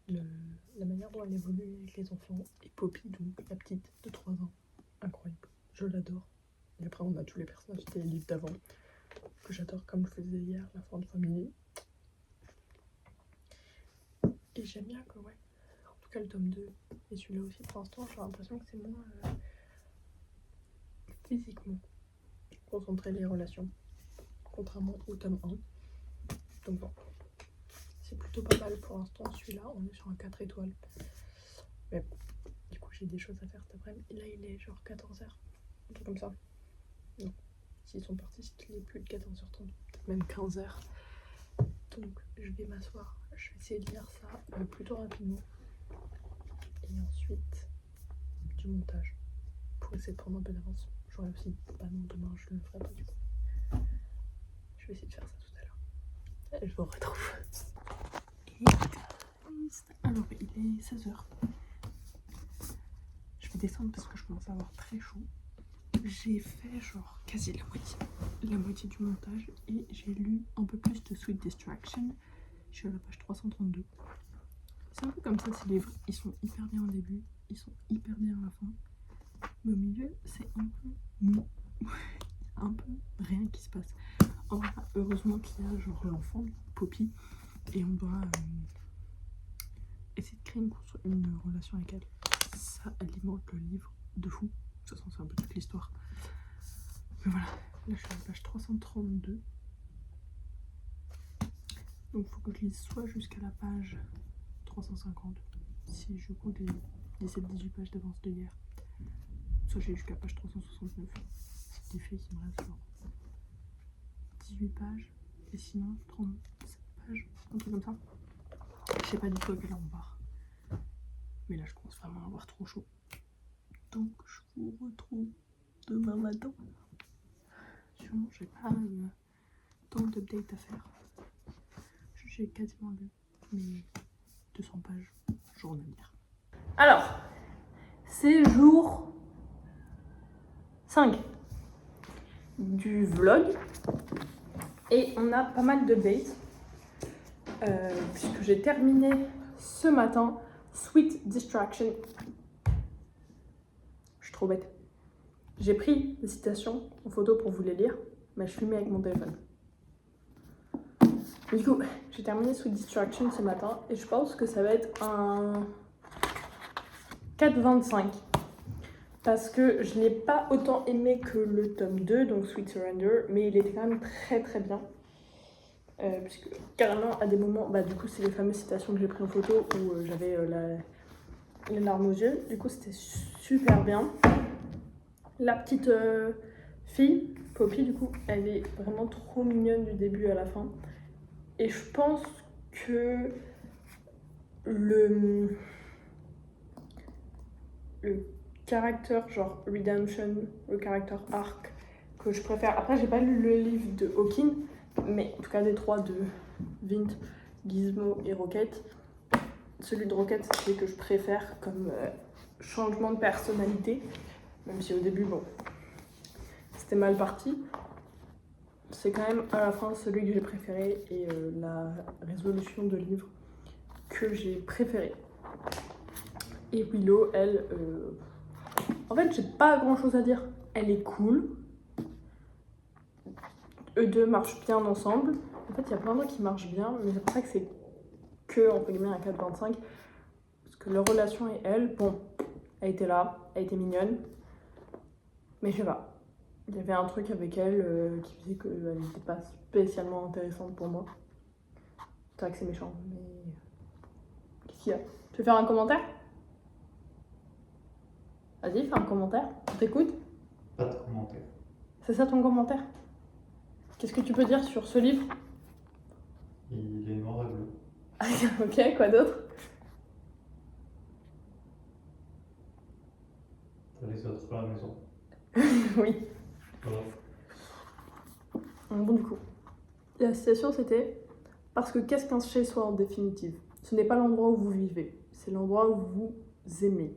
la manière dont elle évolue avec les enfants. Et Poppy, donc la petite de 3 ans, incroyable, je l'adore. Et après, on a tous les personnages des livres d'avant que j'adore, comme je faisais hier, la fin de famille. Et j'aime bien que, ouais, en tout cas le tome 2 et celui-là aussi, pour l'instant, j'ai l'impression que c'est moins physiquement concentré les relations, contrairement au tome 1. Donc bon, c'est plutôt pas mal pour l'instant. Celui-là, on est sur un 4 étoiles. Mais bon, du coup, j'ai des choses à faire cet après-midi. Et là, il est genre 14h, un truc comme ça. Non, s'ils sont partis, c'est qu'il est plus de 14h30, peut-être même 15h. Donc, je vais m'asseoir. Je vais essayer de lire ça plutôt rapidement. Et ensuite, du montage pour essayer de prendre un peu d'avance. J'aurai aussi, bah non, demain je le ferai pas du coup. Je vais essayer de faire ça tout à l'heure. Je vous retrouve. Alors, il est 16h. Je vais descendre parce que je commence à avoir très chaud. J'ai fait genre quasi la moitié du montage et j'ai lu un peu plus de Sweet Distraction. Je suis à la page 332. C'est un peu comme ça ces livres, ils sont hyper bien au début, ils sont hyper bien à la fin. Mais au milieu, c'est un peu mou. Un peu rien qui se passe. En vrai, heureusement qu'il y a genre l'enfant, Poppy, et on doit essayer de créer une relation avec elle. Ça alimente le livre de fou. De toute façon, c'est un peu toute l'histoire. Mais voilà, là je suis à la page 332. Donc il faut que je lise soit jusqu'à la page 350, si je compte les 17-18 pages d'avance de hier, soit j'ai jusqu'à la page 369. Ce qui fait qu'il me reste genre 18 pages, et sinon 37 pages, un truc comme ça. Je sais pas du tout à quelle heure on part. Mais là je commence vraiment à avoir trop chaud. Donc je vous retrouve demain matin. Sûrement j'ai pas tant d'updates à faire. J'ai quasiment lu mes 200 pages journalières. Alors, c'est jour 5 du vlog. Et on a pas mal d'updates. Puisque j'ai terminé ce matin Sweet Distraction. Je suis trop bête. J'ai pris des citations en photo pour vous les lire, mais je filmais avec mon téléphone. Du coup, j'ai terminé Sweet Distraction ce matin et je pense que ça va être un 4,25 parce que je ne l'ai pas autant aimé que le tome 2, donc Sweet Surrender, mais il était quand même très très bien. Puisque carrément à des moments, bah du coup c'est les fameuses citations que j'ai prises en photo où j'avais les larmes aux yeux, du coup c'était super bien. La petite fille, Poppy du coup, elle est vraiment trop mignonne du début à la fin. Et je pense que le caractère genre redemption, le caractère arc que je préfère. Après j'ai pas lu le livre de Hawking, mais en tout cas des trois de Vint, Gizmo et Rocket. Celui de Rocket c'est celui que je préfère comme changement de personnalité, même si au début bon c'était mal parti. C'est quand même à la fin celui que j'ai préféré et la résolution de livre que j'ai préféré. Et Willow, elle, en fait j'ai pas grand chose à dire. Elle est cool. Eux deux marchent bien ensemble. En fait il y a plein d'autres qui marchent bien, mais c'est pour ça que c'est que entre guillemets un 4,25. Parce que leur relation et elle, bon, elle était là, elle était mignonne. Mais je sais pas. Il y avait un truc avec elle qui faisait qu'elle n'était pas spécialement intéressante pour moi. C'est vrai que c'est méchant, mais... Qu'est-ce qu'il y a? Tu veux faire un commentaire? Vas-y, fais un commentaire. On t'écoute? Pas de commentaire. C'est ça ton commentaire? Qu'est-ce que tu peux dire sur ce livre? Il est noir et bleu. Ok, quoi d'autre? T'as les autres à la maison. Oui. Voilà. Bon, du coup, la citation c'était « Parce que qu'est-ce qu'un chez-soi en définitive? Ce n'est pas l'endroit où vous vivez, c'est l'endroit où vous aimez. »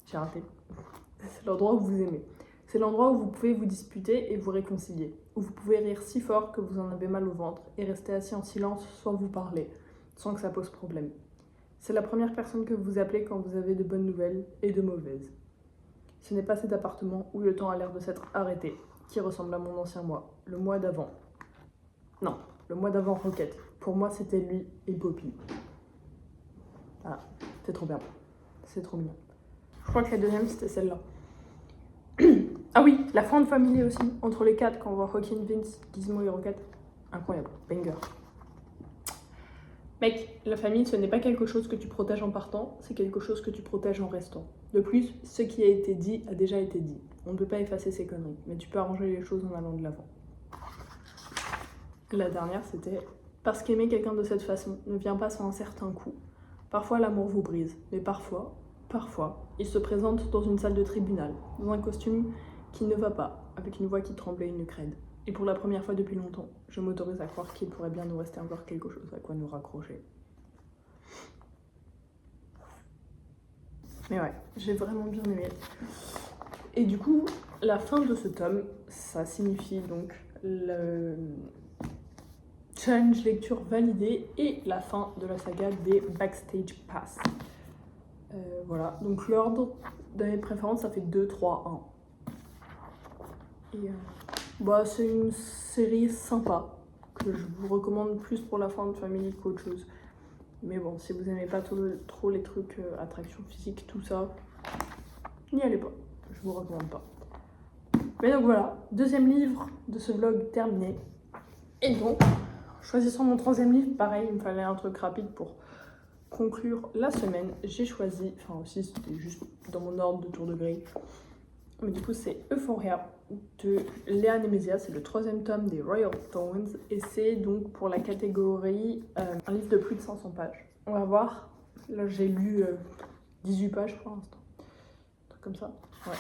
J'ai raté. C'est l'endroit où vous aimez. C'est l'endroit où vous pouvez vous disputer et vous réconcilier, où vous pouvez rire si fort que vous en avez mal au ventre et rester assis en silence sans vous parler, sans que ça pose problème. C'est la première personne que vous appelez quand vous avez de bonnes nouvelles et de mauvaises. Ce n'est pas cet appartement où le temps a l'air de s'être arrêté, qui ressemble à mon ancien moi, le mois d'avant. Non, le mois d'avant Rocket. Pour moi, c'était lui et Poppy. Ah, c'est trop bien. C'est trop mignon. Je crois que la deuxième, c'était celle-là. Ah oui, la Friend Family aussi, entre les quatre, quand on voit Hawking, Vince, Gizmo et Rocket. Incroyable, banger. Mec, la famille, ce n'est pas quelque chose que tu protèges en partant, c'est quelque chose que tu protèges en restant. De plus, ce qui a été dit a déjà été dit. On ne peut pas effacer ces conneries, mais tu peux arranger les choses en allant de l'avant. La dernière, c'était « Parce qu'aimer quelqu'un de cette façon ne vient pas sans un certain coup. Parfois, l'amour vous brise, mais parfois, il se présente dans une salle de tribunal, dans un costume qui ne va pas, avec une voix qui tremble et une crête. Et pour la première fois depuis longtemps, je m'autorise à croire qu'il pourrait bien nous rester encore quelque chose à quoi nous raccrocher. Mais ouais, j'ai vraiment bien aimé. Et du coup, la fin de ce tome, ça signifie donc le challenge lecture validé et la fin de la saga des Backstage Pass. Voilà, donc l'ordre de mes préférences, ça fait 2, 3, 1. Et bah, c'est une série sympa que je vous recommande plus pour la fin de famille qu'autre chose. Mais bon, si vous n'aimez pas trop les trucs attraction physique, tout ça, n'y allez pas. Je vous recommande pas. Mais donc voilà, deuxième livre de ce vlog terminé. Et donc, choisissant mon troisième livre, pareil, il me fallait un truc rapide pour conclure la semaine. J'ai choisi, enfin aussi c'était juste dans mon ordre de tour de grille. Mais du coup c'est Euphoria de Léa Nemesia, c'est le troisième tome des Royal Thorns. Et c'est donc pour la catégorie un livre de plus de 500 pages. On va voir, là j'ai lu 18 pages pour l'instant. Un truc comme ça, ouais.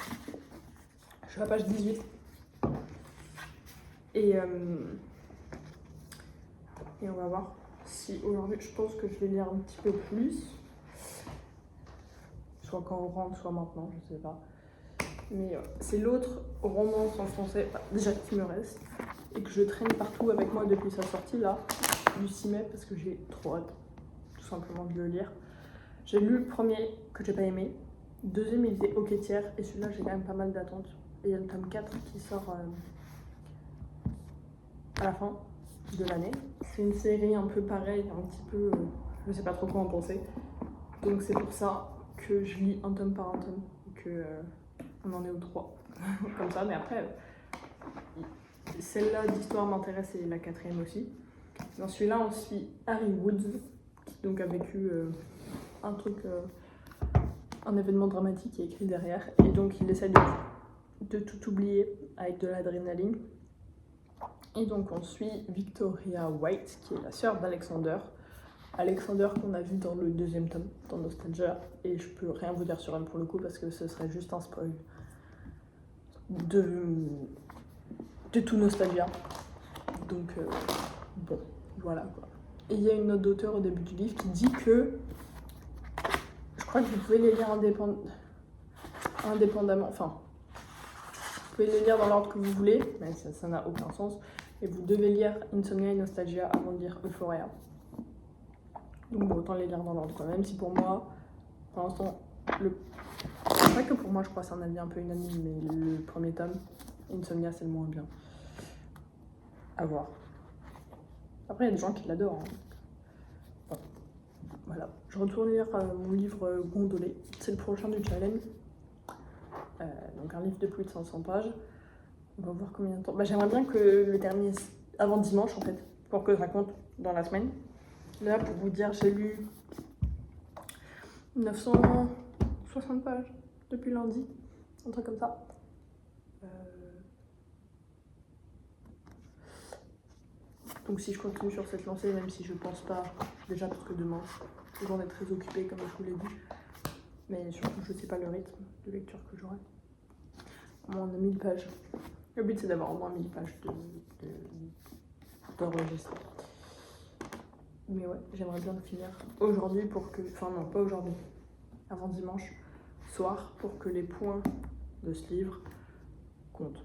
Je suis à la page 18. Et on va voir si aujourd'hui, je pense que je vais lire un petit peu plus. Soit quand on rentre, soit maintenant, je sais pas. Mais c'est l'autre romance en français, déjà qui me reste, et que je traîne partout avec moi depuis sa sortie, là, du 6 mai, parce que j'ai trop hâte, tout simplement, de le lire. J'ai lu le premier, que j'ai pas aimé. Le deuxième, il était ok tiers, et celui-là, j'ai quand même pas mal d'attentes. Et il y a le tome 4 qui sort à la fin de l'année. C'est une série un peu pareille, un petit peu... je sais pas trop quoi en penser. Donc c'est pour ça que je lis un tome par un tome, et que on en est aux 3. Comme ça, mais après, celle-là d'histoire m'intéresse et la quatrième aussi. Dans celui-là, on suit Harry Woods, qui donc a vécu un truc, un événement dramatique qui est écrit derrière. Et donc il essaie de tout oublier avec de l'adrénaline. Et donc on suit Victoria White, qui est la sœur d'Alexander. Alexander qu'on a vu dans le deuxième tome, dans Nostalgia. Et je peux rien vous dire sur elle pour le coup, parce que ce serait juste un spoil de tout Nostalgia. Donc bon, voilà quoi. Et il y a une note d'auteur au début du livre qui dit que je crois que vous pouvez les lire indépendamment, enfin vous pouvez les lire dans l'ordre que vous voulez, mais ça n'a aucun sens. Et vous devez lire Insomnia et Nostalgia avant de lire Euphoria. Donc bon, autant les lire dans l'ordre, même si pour moi, pour l'instant, c'est pas que pour moi, je crois que c'est un avis un peu unanime, mais le premier tome, Insomnia, c'est le moins bien. À voir. Après, il y a des gens qui l'adorent. Hein. Bon. Voilà. Je retourne lire mon livre Gondolé. C'est le prochain du challenge. Donc un livre de plus de 500 pages. On va voir combien de temps. Bah, j'aimerais bien que le termine avant dimanche, en fait, pour que je raconte dans la semaine. Là, pour vous dire, j'ai lu 960 pages depuis lundi. Un truc comme ça. Donc si je continue sur cette lancée, même si je pense pas, déjà parce que demain, j'en ai très occupée comme je vous l'ai dit, mais surtout je sais pas le rythme de lecture que j'aurai. Au moins on a 1000 pages. Le but c'est d'avoir au moins 1000 pages d'enregistrement. Mais ouais, j'aimerais bien le finir aujourd'hui pour que, enfin non, pas aujourd'hui, avant dimanche soir, pour que les points de ce livre comptent.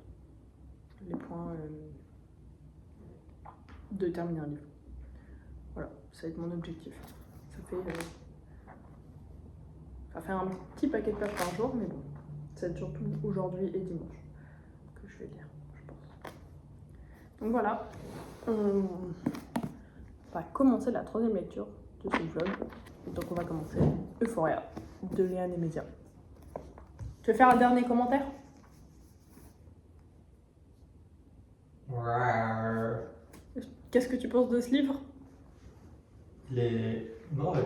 Les points de terminer un livre. Voilà, ça va être mon objectif. Ça fait un petit paquet de pages par jour, mais bon, ça va être surtout aujourd'hui et dimanche que je vais lire, je pense. Donc voilà, on va commencer la troisième lecture de ce vlog. Donc on va commencer Euphoria de Léa Nemesia. Tu veux faire un dernier commentaire? Qu'est-ce que tu penses de ce livre? Il est mauvais.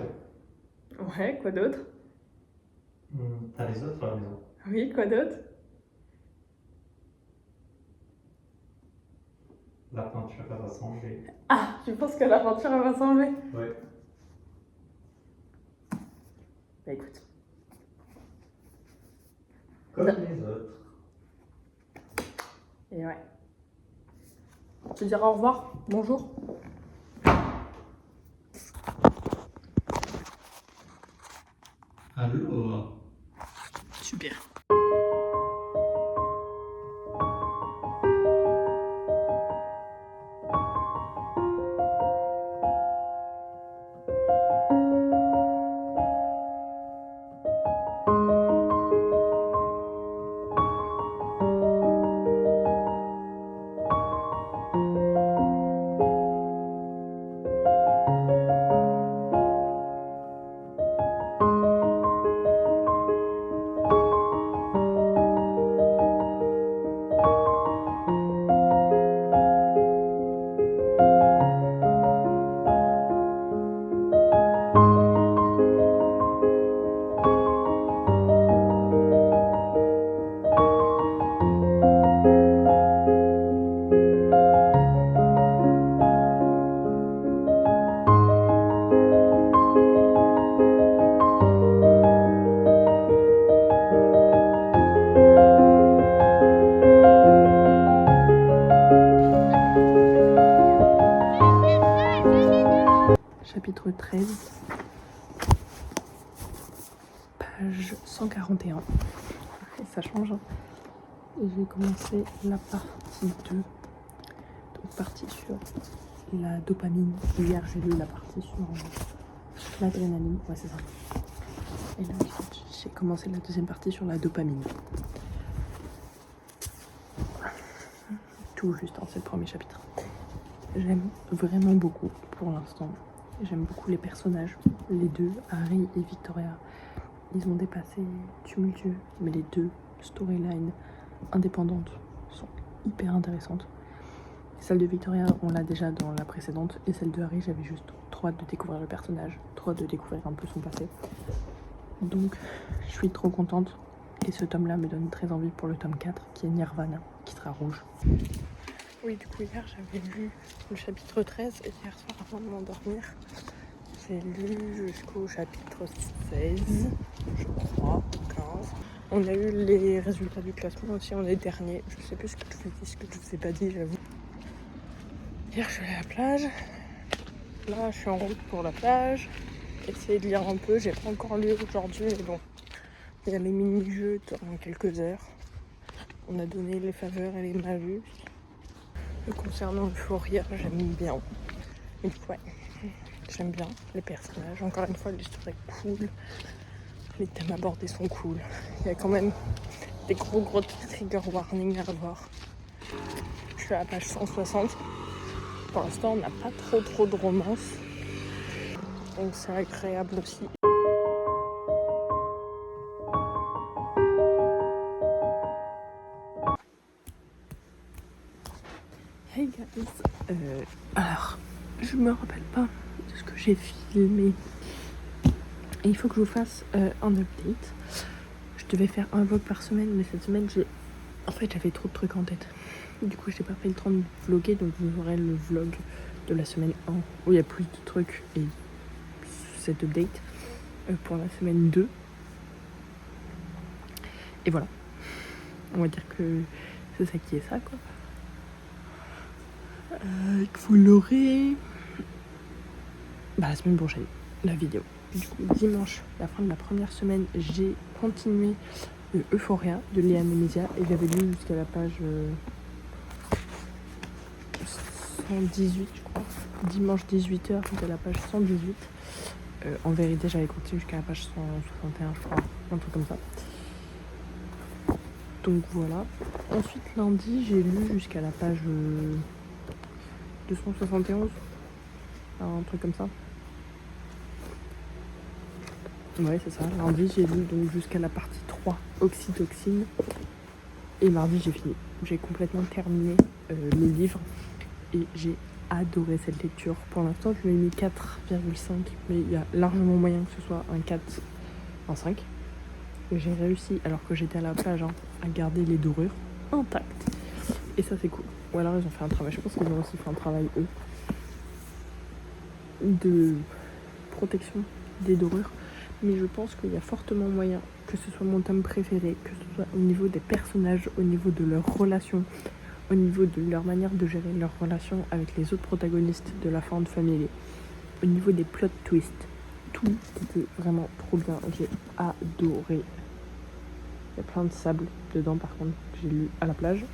Ouais, quoi d'autre? T'as les autres à la maison. Oui, quoi d'autre? La peinture, elle va s'enlever. Ah, tu penses que la peinture elle va s'enlever? Ouais. Bah écoute. Comme Non. les autres. Et ouais. Tu diras au revoir, bonjour. Alors, Super. Chapitre 13, page 141. Et ça change. Hein. Et j'ai commencé la partie 2. Donc partie sur la dopamine. Hier j'ai lu la partie sur l'adrénaline. Ouais c'est ça. Et là j'ai commencé la deuxième partie sur la dopamine. Tout juste, hein, c'est le premier chapitre. J'aime vraiment beaucoup pour l'instant. J'aime beaucoup les personnages, les deux, Harry et Victoria. Ils ont des passés tumultueux, mais les deux storylines indépendantes sont hyper intéressantes. Celle de Victoria, on l'a déjà dans la précédente, et celle de Harry, j'avais juste trop hâte de découvrir le personnage, trop hâte de découvrir un peu son passé. Donc, je suis trop contente, et ce tome-là me donne très envie pour le tome 4, qui est Nirvana, qui sera rouge. Oui, du coup, hier, j'avais lu le chapitre 13 et hier soir, avant de m'endormir, j'ai lu jusqu'au chapitre 16, je crois, 15. On a eu les résultats du classement aussi, on est dernier. Je sais plus ce que je vous ai dit, ce que je vous ai pas dit, j'avoue. Hier, je suis allée à la plage. Là, je suis en route pour la plage. Essayer de lire un peu, j'ai pas encore lu aujourd'hui, mais bon. Il y a les mini-jeux dans quelques heures. On a donné les faveurs et les malus. Concernant Euphoria, j'aime bien. Et ouais, j'aime bien les personnages. Encore une fois, l'histoire est cool. Les thèmes abordés sont cool. Il y a quand même des gros trigger warnings à voir. Je suis à la page 160. Pour l'instant, on n'a pas trop de romance. Donc c'est agréable aussi. Hey guys, alors je me rappelle pas de ce que j'ai filmé et il faut que je vous fasse un update. Je devais faire un vlog par semaine, mais cette semaine j'avais trop de trucs en tête. Du coup j'ai pas pris le temps de vlogger, donc vous aurez le vlog de la semaine 1 où il y a plus de trucs et cet update pour la semaine 2. Et voilà, on va dire que c'est ça qui est ça quoi. Que vous l'aurez la semaine prochaine, la vidéo. Du coup, dimanche, la fin de la première semaine, j'ai continué Euphoria de Léa Nemezia et j'avais lu jusqu'à la page 118, je crois. Dimanche 18h, j'étais à la page 118. En vérité, j'avais continué jusqu'à la page 161, je crois, un truc comme ça. Donc voilà. Ensuite, lundi, j'ai lu jusqu'à la page 271, un truc comme ça. Ouais, c'est ça. Lundi, j'ai lu donc jusqu'à la partie 3, Oxytocine. Et mardi, j'ai fini. J'ai complètement terminé le livre et j'ai adoré cette lecture. Pour l'instant, je lui ai mis 4,5, mais il y a largement moyen que ce soit un 4, un 5. Et j'ai réussi, alors que j'étais à la plage, à garder les dorures intactes. Et ça, c'est cool. Ou alors, ils ont fait un travail, je pense qu'ils ont aussi fait un travail, eux, de protection des dorures. Mais je pense qu'il y a fortement moyen que ce soit mon tome préféré, que ce soit au niveau des personnages, au niveau de leurs relations, au niveau de leur manière de gérer leur relation avec les autres protagonistes de la Found Family, au niveau des plot twists, tout était vraiment trop bien. J'ai adoré. Il y a plein de sable dedans par contre, que j'ai lu à la plage.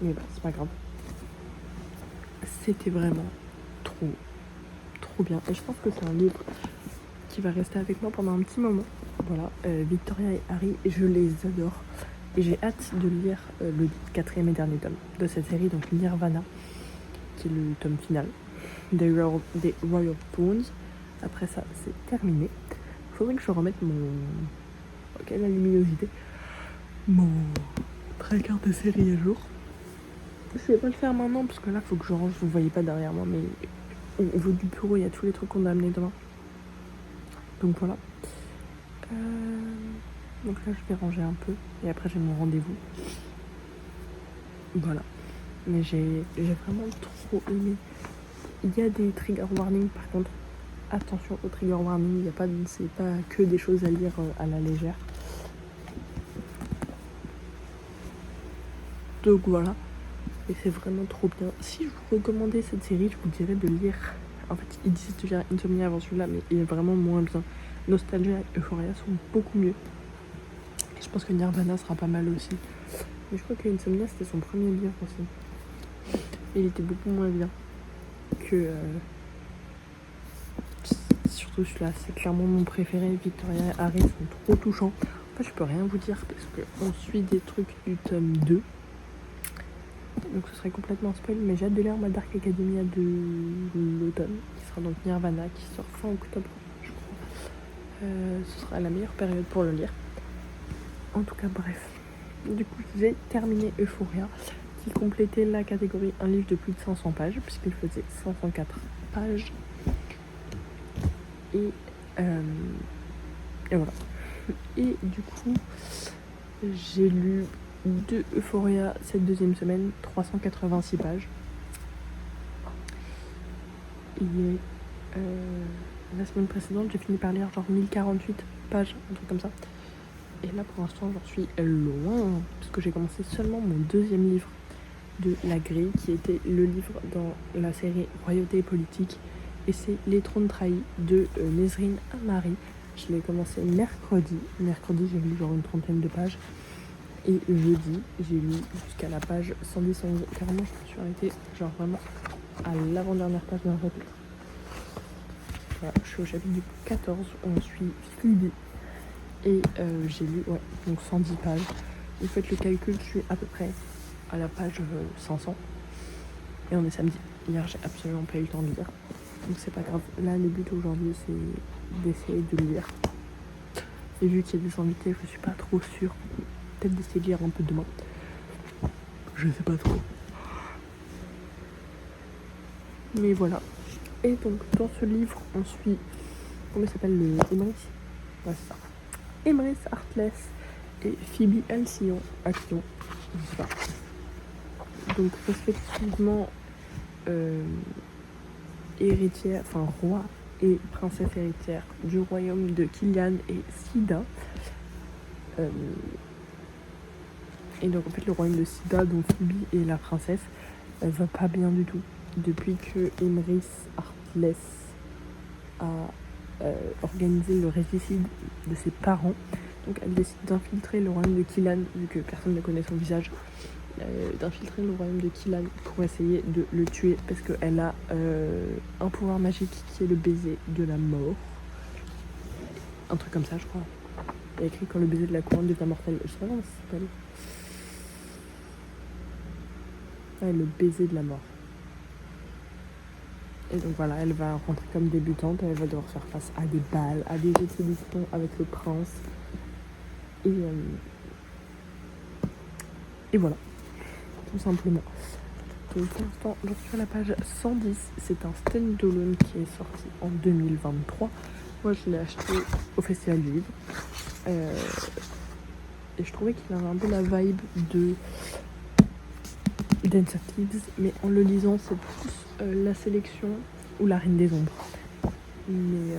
Mais bah, c'est pas grave. C'était vraiment trop bien. Et je pense que c'est un livre qui va rester avec moi pendant un petit moment. Voilà, Victoria et Harry, je les adore. Et j'ai hâte de lire le 4e et dernier tome de cette série, donc Nirvana, qui est le tome final des Royal Thorns. Après ça, c'est terminé. Il faudrait que je remette mon... Quelle est la luminosité, mon tracker de série à jour. Je vais pas le faire maintenant parce que là, faut que je range. Vous voyez pas derrière moi, mais au niveau du bureau, il y a tous les trucs qu'on a amenés demain. Donc voilà. Donc là, je vais ranger un peu et après, j'ai mon rendez-vous. Voilà. Mais j'ai vraiment trop aimé. Il y a des trigger warnings par contre. Attention aux trigger warnings, c'est pas que des choses à lire à la légère. Donc voilà. Et c'est vraiment trop bien. Si je vous recommandais cette série, je vous dirais de lire. En fait, ils disent de lire Insomnia avant celui-là, mais il est vraiment moins bien. Nostalgia et Euphoria sont beaucoup mieux. Et je pense que Nirvana sera pas mal aussi. Mais je crois que Insomnia c'était son premier livre aussi. Et il était beaucoup moins bien que. Surtout celui-là, c'est clairement mon préféré. Victoria et Harry sont trop touchants. En fait, je peux rien vous dire parce qu'on suit des trucs du tome 2. Donc ce serait complètement spoil, mais j'ai hâte de lire ma Dark Academia de l'automne, qui sera donc Nirvana, qui sort fin octobre, je crois. Ce sera la meilleure période pour le lire. En tout cas, bref. Du coup, j'ai terminé Euphoria, qui complétait la catégorie un livre de plus de 500 pages, puisqu'il faisait 504 pages. Et voilà. Et du coup, j'ai lu de Euphoria cette deuxième semaine, 386 pages. Et la semaine précédente, j'ai fini par lire genre 1048 pages, un truc comme ça. Et là, pour l'instant, j'en suis loin, parce que j'ai commencé seulement mon deuxième livre de La Grille, qui était le livre dans la série Royauté et politique. Et c'est Les Trônes trahis de Nesrine Amari. Je l'ai commencé mercredi. Mercredi, j'ai lu genre une trentaine de pages. Et jeudi, j'ai lu jusqu'à la page 110. Carrément, je me suis arrêtée genre vraiment à l'avant-dernière page d'un chapitre. Voilà, je suis au chapitre du 14 où on suit Phoebe. Et j'ai lu, ouais, donc 110 pages. Vous faites le calcul, je suis à peu près à la page 500. Et on est samedi. Hier, j'ai absolument pas eu le temps de lire. Donc c'est pas grave. Là, le but aujourd'hui, c'est d'essayer de lire. Et vu qu'il y a des invités, je suis pas trop sûre. Peut-être d'essayer de lire un peu demain. Je sais pas trop. Mais voilà. Et donc, dans ce livre, on suit... Comment il s'appelle le Emrys? Ouais, c'est ça. Emrys Artless et Phoebe Alcyon. Action. Je sais pas. Donc, respectivement... héritière, enfin roi et princesse héritière du royaume de Killian et Sida. Et donc en fait le royaume de Sida, dont Phoebe est la princesse, elle va pas bien du tout. Depuis que Emrys Artless a organisé le régicide de ses parents, donc elle décide d'infiltrer le royaume de Killian, vu que personne ne connaît son visage. D'infiltrer le royaume de Killian pour essayer de le tuer parce qu'elle a un pouvoir magique qui est le baiser de la mort. Un truc comme ça, je crois. Il y a écrit quand le baiser de la couronne devient mortel. Je sais pas comment ça s'appelle. Ouais, le baiser de la mort. Et donc voilà, elle va rentrer comme débutante. Elle va devoir faire face à des balles, à des jeux de séduction avec le prince. Et voilà. Tout simplement. Donc pour l'instant, j'en suis à la page 110. C'est un stand-alone qui est sorti en 2023. Moi, je l'ai acheté au Festival du Livre. Et je trouvais qu'il avait un peu la vibe de Dance of Thieves, mais en le lisant, c'est plus la sélection ou la Reine des Ombres. Mais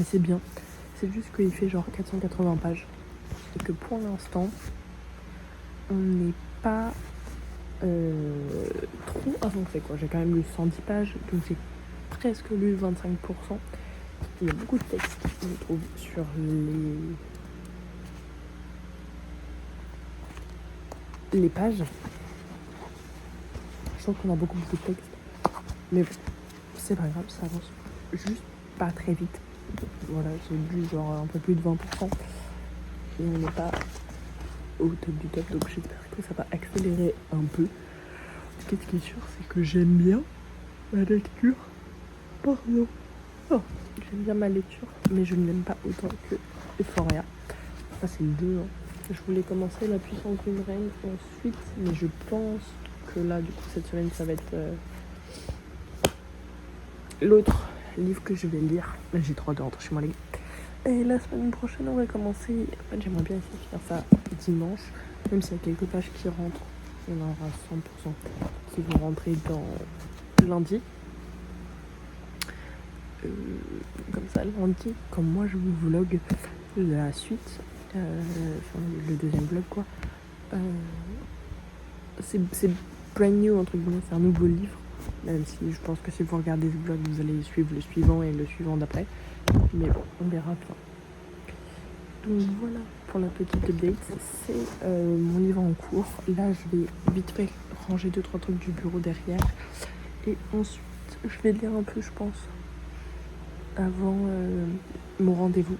c'est bien. C'est juste qu'il fait genre 480 pages. Et que pour l'instant, on n'est pas trop avancé, quoi. J'ai quand même lu 110 pages, donc j'ai presque lu 25%. Il y a beaucoup de textes, je trouve, sur les pages. Je trouve qu'on a beaucoup de textes, mais c'est pas grave, ça avance juste pas très vite. Voilà, j'ai lu genre un peu plus de 20%, et on n'est pas au top du top, donc j'espère que ça va accélérer un peu. Qu'est-ce qui est sûr, c'est que j'aime bien ma lecture. Pardon. Oh, j'aime bien ma lecture, mais je ne l'aime pas autant que Euphoria. Ça, c'est le 2. Hein. Je voulais commencer La puissance d'une reine ensuite, mais je pense que là, du coup, cette semaine, ça va être l'autre livre que je vais lire. J'ai trop hâte de rentrer chez moi, les gars. Et la semaine prochaine, on va commencer. En fait, j'aimerais bien essayer de faire ça dimanche, même s'il y a quelques pages qui rentrent. Il y en aura 100% qui vont rentrer dans lundi. Comme ça, lundi, comme moi je vous vlog la suite, le deuxième vlog, quoi. C'est brand new, entre guillemets, c'est un nouveau livre. Même si je pense que si vous regardez ce vlog, vous allez suivre le suivant et le suivant d'après. Mais bon, on verra bien. Donc voilà pour la petite update. C'est mon livre en cours. Là, je vais vite fait ranger 2-3 trucs du bureau derrière. Et ensuite, je vais lire un peu, je pense, avant mon rendez-vous.